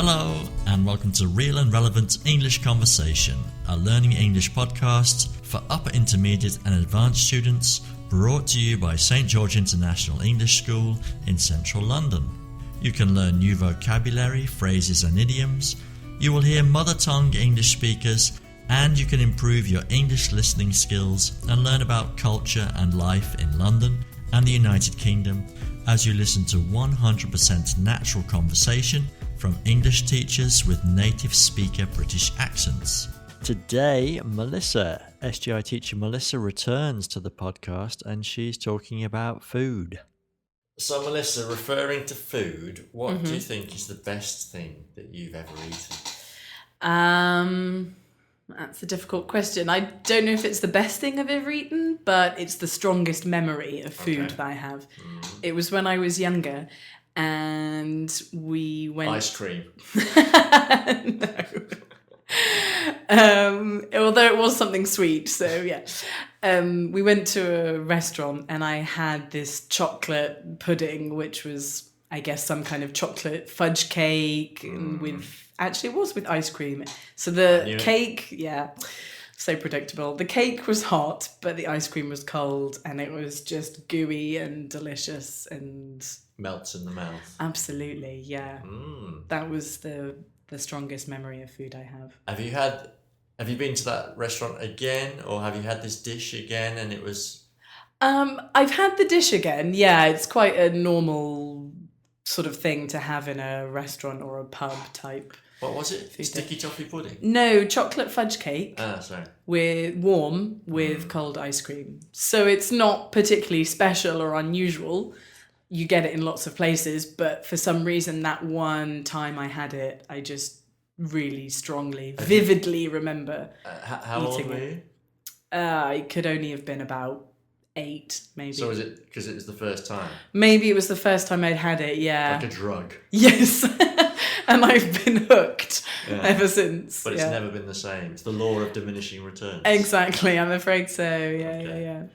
Hello, and welcome to Real and Relevant English Conversation, a learning English podcast for upper intermediate and advanced students, brought to you by St George International English School in central London. You can learn new vocabulary, phrases and idioms, you will hear mother tongue English speakers, and you can improve your English listening skills and learn about culture and life in London and the United Kingdom as you listen to 100% natural conversation from English teachers with native speaker British accents. Today, Melissa, SGI teacher Melissa, returns to the podcast and she's talking about food. So Melissa, referring to food, what do you think is the best thing that you've ever eaten? That's a difficult question. I don't know if it's the best thing I've ever eaten, but it's the strongest memory of food that I have. It was when I was younger and we went... Ice cream. No. Although it was something sweet, so yeah. We went to a restaurant and I had this chocolate pudding, which was, I guess, some kind of chocolate fudge cake with... Actually, it was with ice cream. So the cake, so predictable. The cake was hot, but the ice cream was cold, and it was just gooey and delicious and... Melts in the mouth. Absolutely, yeah. That was the strongest memory of food I have. Have you been to that restaurant again, or have you had this dish again and it was... I've had the dish again, yeah. It's quite a normal sort of thing to have in a restaurant or a pub type. What was it? Sticky toffee pudding? No, chocolate fudge cake. Sorry. With cold ice cream. So it's not particularly special or unusual. You get it in lots of places, but for some reason that one time I had it, I just really strongly, vividly remember how old were you? I could only have been about 8, maybe. So was it because it was the first time? Maybe it was the first time I'd had it, yeah. Like a drug? Yes. And I've been hooked ever since. But it's never been the same. It's the law of diminishing returns. Exactly, I'm afraid so. Yeah.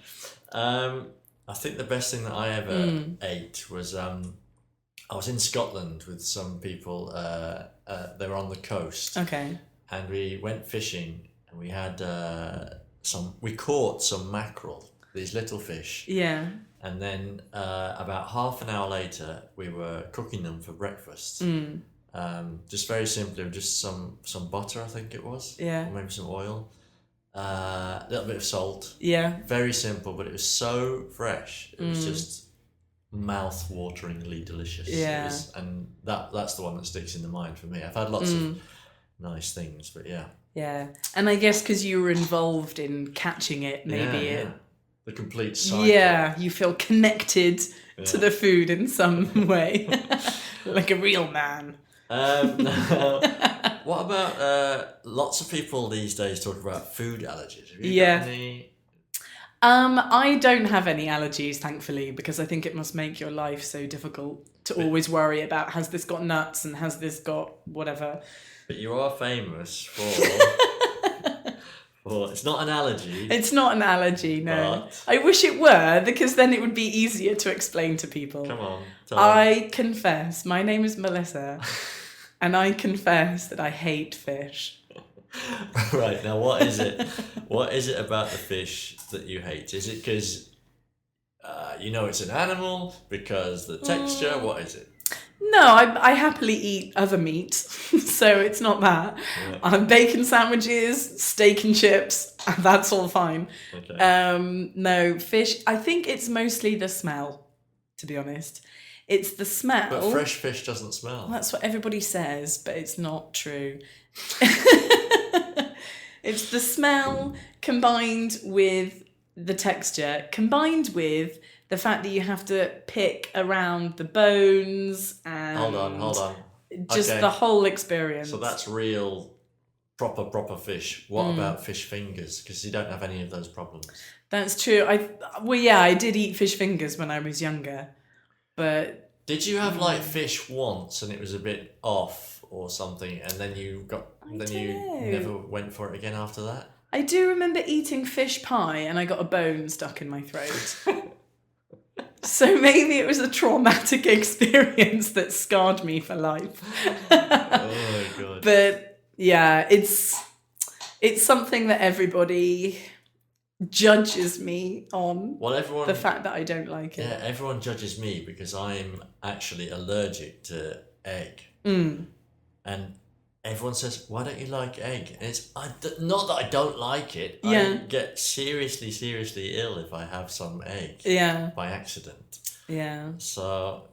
I think the best thing that I ever ate was I was in Scotland with some people. They were on the coast. Okay. And we went fishing, and we had we caught some mackerel, these little fish. Yeah. And then about half an hour later, we were cooking them for breakfast. Just very simply, just some butter, I think it was. Yeah. Or maybe some oil. A little bit of salt. Yeah. Very simple, but it was so fresh. It was just mouth-wateringly delicious. Yeah. And that's the one that sticks in the mind for me. I've had lots of nice things, but yeah. Yeah. And I guess because you were involved in catching it, maybe the complete cycle. Yeah, you feel connected to the food in some way. Like a real man. What about lots of people these days talk about food allergies? Have you got any? I don't have any allergies, thankfully, because I think it must make your life so difficult to always worry about, has this got nuts and has this got whatever. But you are famous for... Well, it's not an allergy. It's not an allergy, no. But... I wish it were, because then it would be easier to explain to people. Come on, I confess, my name is Melissa, and I confess that I hate fish. Right, now what is it? What is it about the fish that you hate? Is it because it's an animal? Because the texture? What is it? No, I happily eat other meat, so it's not that. Yeah. Bacon sandwiches, steak and chips, that's all fine. Okay. No, fish, I think it's mostly the smell, to be honest. It's the smell. But fresh fish doesn't smell. That's what everybody says, but it's not true. It's the smell combined with the texture, combined with the fact that you have to pick around the bones and... Hold on. Just the whole experience. So that's real, proper fish. What about fish fingers? Because you don't have any of those problems. That's true. I did eat fish fingers when I was younger, but... Did you have fish once and it was a bit off or something, and then you never went for it again after that? I do remember eating fish pie and I got a bone stuck in my throat. So maybe it was a traumatic experience that scarred me for life. Oh my God. But yeah, it's something that everybody judges me on. Well, everyone... The fact that I don't like it. Yeah, everyone judges me because I'm actually allergic to egg. And everyone says, why don't you like egg? And it's not that I don't like it. Yeah. I get seriously ill if I have some egg by accident. Yeah. So,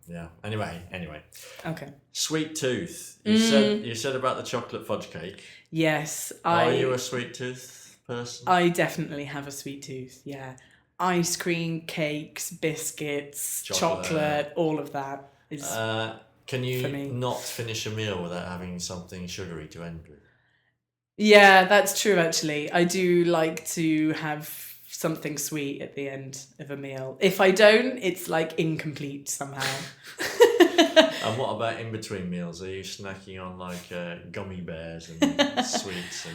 yeah. Anyway. Okay. Sweet tooth. You said about the chocolate fudge cake. Yes. Are you a sweet tooth person? I definitely have a sweet tooth, yeah. Ice cream, cakes, biscuits, chocolate, all of that is Can you for me. not finish a meal without having something sugary to end with? Yeah, that's true actually. I do like to have something sweet at the end of a meal. If I don't, it's like incomplete somehow. And what about in between meals? Are you snacking on like gummy bears and sweets?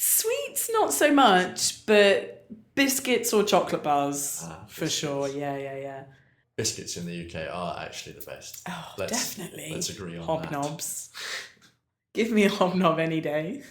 Sweets not so much, but biscuits or chocolate bars for biscuits. sure. Yeah. Biscuits in the UK are actually the best. Oh, definitely. Let's agree on Hobnobs. Give me a hobnob any day.